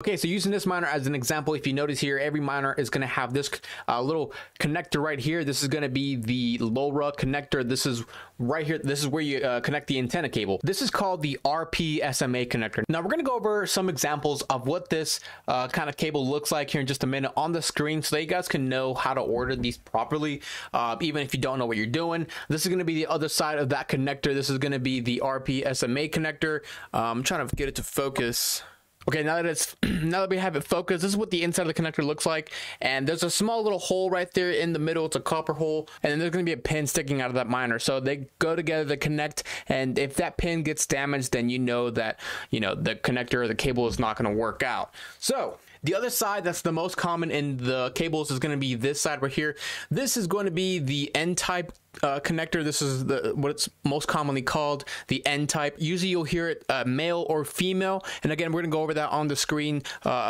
Okay, so using this miner as an example, if you notice here, every miner is going to have this little connector right here. This is going to be the LoRa connector. This is right here. This is where you connect the antenna cable. This is called the RP-SMA connector. Now we're going to go over some examples of what this kind of cable looks like here in just a minute on the screen, so that you guys can know how to order these properly, even if you don't know what you're doing. This is going to be the other side of that connector. This is going to be the RP-SMA connector. I'm trying to get it to focus. Okay, now that we have it focused, this is what the inside of the connector looks like. And there's a small little hole right there in the middle. It's a copper hole, and then there's going to be a pin sticking out of that miner. So they go together to connect, and if that pin gets damaged, then you know that, the connector or the cable is not going to work out. So the other side that's the most common in the cables is going to be this side right here. This is going to be the N-type connector. This is what it's most commonly called, the N-type. Usually you'll hear it male or female, and again, we're gonna go over that on the screen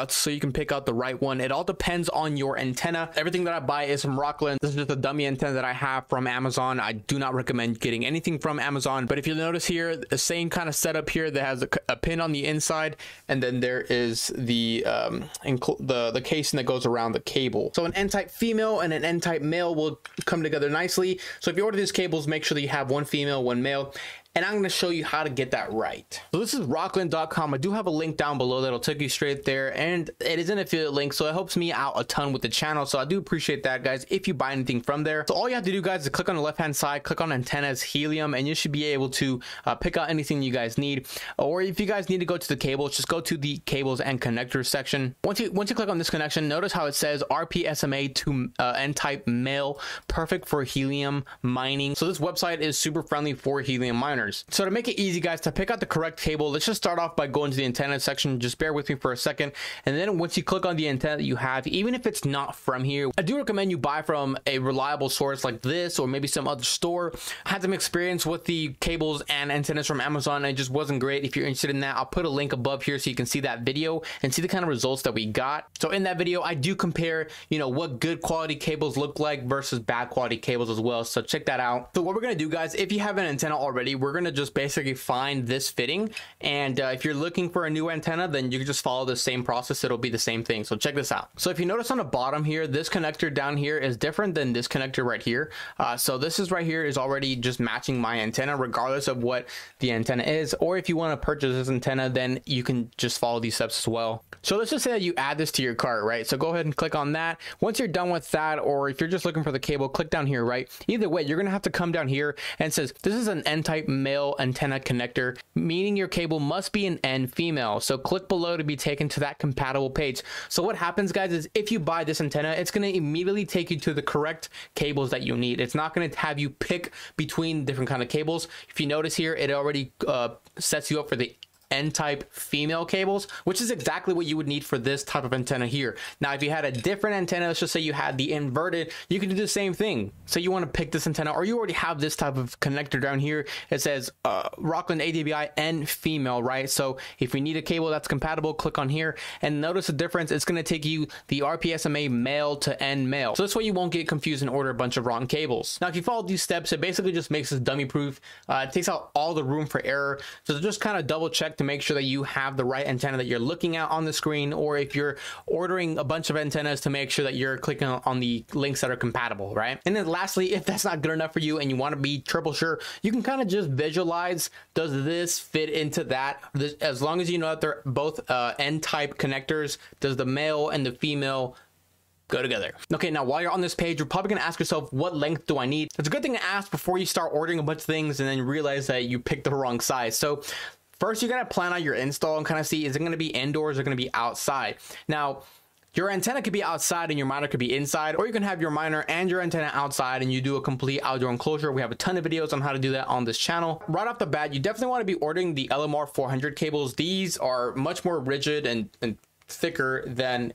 so you can pick out the right one. It all depends on your antenna. Everything that I buy is from Rokland. This is just a dummy antenna that I have from Amazon. I do not recommend getting anything from Amazon, but if you notice here, the same kind of setup here that has a pin on the inside, and then there is the casing that goes around the cable. So an N-type female and an N-type male will come together nicely. So if you order these cables, make sure that you have one female, one male, and I'm going to show you how to get that right. So this is Rokland.com. I do have a link down below that'll take you straight there, and it is an affiliate link, so it helps me out a ton with the channel. So I do appreciate that, guys, if you buy anything from there. So all you have to do, guys, is click on the left-hand side, click on antennas, Helium, and you should be able to pick out anything you guys need. Or if you guys need to go to the cables, just go to the cables and connectors section. Once you click on this connection, notice how it says RP-SMA to N-type male, perfect for helium mining. So this website is super friendly for helium miners. So to make it easy, guys, to pick out the correct cable, let's just start off by going to the antenna section. Just bear with me for a second. And then once you click on the antenna that you have, even if it's not from here, I do recommend you buy from a reliable source like this, or maybe some other store. I had some experience with the cables and antennas from Amazon, and it just wasn't great. If you're interested in that, I'll put a link above here so you can see that video and see the kind of results that we got. So in that video, I do compare, what good quality cables look like versus bad quality cables as well. So check that out. So what we're going to do, guys, if you have an antenna already, we're going to just basically find this fitting, and if you're looking for a new antenna, then you can just follow the same process. It'll be the same thing. So check this out. So if you notice on the bottom here, this connector down here is different than this connector right here. So this is right here is already just matching my antenna regardless of what the antenna is. Or if you want to purchase this antenna, then you can just follow these steps as well. So let's just say that you add this to your cart, right? So go ahead and click on that. Once you're done with that, or if you're just looking for the cable, click down here, right? Either way, you're going to have to come down here, and it says this is an N-type male antenna connector, meaning your cable must be an N female. So click below to be taken to that compatible page. So what happens, guys, is if you buy this antenna, it's going to immediately take you to the correct cables that you need. It's not going to have you pick between different kind of cables. If you notice here, it already sets you up for the N-type female cables, which is exactly what you would need for this type of antenna here. Now, if you had a different antenna, let's just say you had the inverted, you can do the same thing. So you want to pick this antenna, or you already have this type of connector down here. It says Rokland ADBI N female, right? So if you need a cable that's compatible, click on here, and notice the difference. It's going to take you the RP-SMA male to N male. So this way you won't get confused and order a bunch of wrong cables. Now, if you follow these steps, it basically just makes this dummy proof. It takes out all the room for error. So just kind of double check to make sure that you have the right antenna that you're looking at on the screen, or if you're ordering a bunch of antennas, to make sure that you're clicking on the links that are compatible, right? And then lastly, if that's not good enough for you and you want to be triple sure, you can kind of just visualize, does this fit into that? As long as you know that they're both N-type connectors, does the male and the female go together? Okay, now while you're on this page, you're probably gonna ask yourself, what length do I need? It's a good thing to ask before you start ordering a bunch of things and then realize that you picked the wrong size. So first, you gotta plan out your install and kind of see, is it gonna be indoors or gonna be outside? Now, your antenna could be outside and your miner could be inside, or you can have your miner and your antenna outside and you do a complete outdoor enclosure. We have a ton of videos on how to do that on this channel. Right off the bat, you definitely want to be ordering the LMR 400 cables. These are much more rigid and thicker than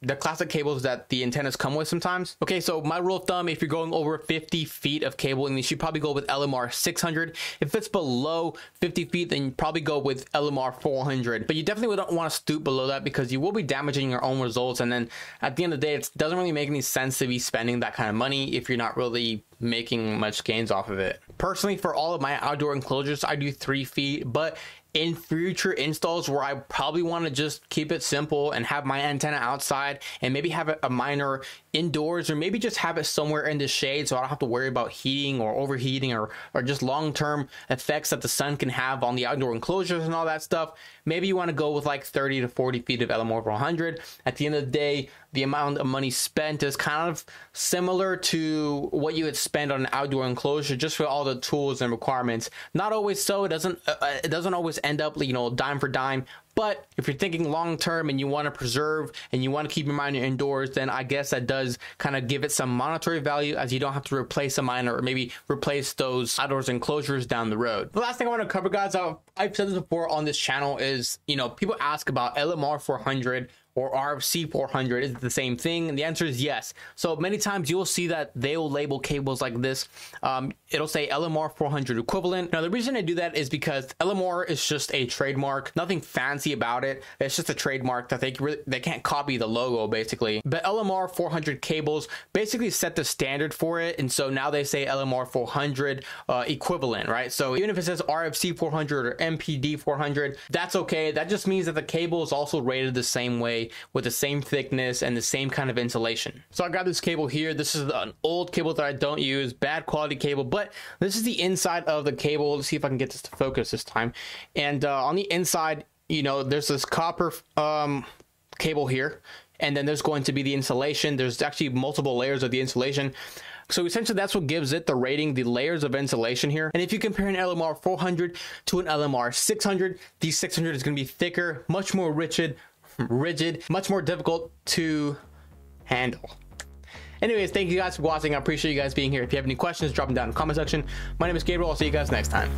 the classic cables that the antennas come with sometimes. Okay, so my rule of thumb, if you're going over 50 feet of cable, and you should probably go with LMR 600. If it's below 50 feet, then you probably go with LMR 400. But you definitely don't want to stoop below that, because you will be damaging your own results. And then at the end of the day, it doesn't really make any sense to be spending that kind of money if you're not really making much gains off of it. Personally, for all of my outdoor enclosures, I do 3 feet, but in future installs where I probably want to just keep it simple and have my antenna outside and maybe have a miner indoors, or maybe just have it somewhere in the shade so I don't have to worry about heating or overheating or just long-term effects that the sun can have on the outdoor enclosures and all that stuff, maybe you want to go with like 30 to 40 feet of LMR 400. At the end of the day, the amount of money spent is kind of similar to what you would spend on an outdoor enclosure just for all the tools and requirements. Not always so. It doesn't always end up, you know, dime for dime. But if you're thinking long term and you want to preserve and you want to keep your miner indoors, then I guess that does kind of give it some monetary value, as you don't have to replace a miner or maybe replace those outdoors enclosures down the road. The last thing I want to cover, guys, I've said this before on this channel, is, you know, people ask about LMR 400 or RFC 400, is it the same thing? And the answer is yes. So many times you'll see that they'll label cables like this. It'll say LMR 400 equivalent. Now the reason I do that is because LMR is just a trademark, nothing fancy about it. It's just a trademark that they can't copy the logo basically. But LMR 400 cables basically set the standard for it, and so now they say LMR 400 equivalent, right? So even if it says RFC 400 or MPD 400, that's okay. That just means that the cable is also rated the same way, with the same thickness and the same kind of insulation. So I got this cable here. This is an old cable that I don't use, bad quality cable, but this is the inside of the cable. Let's see if I can get this to focus this time. And on the inside, you know, there's this copper cable here, and then there's going to be the insulation. There's actually multiple layers of the insulation. So essentially that's what gives it the rating, the layers of insulation here. And if you compare an LMR 400 to an LMR 600, the 600 is going to be thicker, much more rigid, much more difficult to handle. Anyways, thank you guys for watching. I appreciate you guys being here. If you have any questions, drop them down in the comment section. My name is Gabriel. I'll see you guys next time.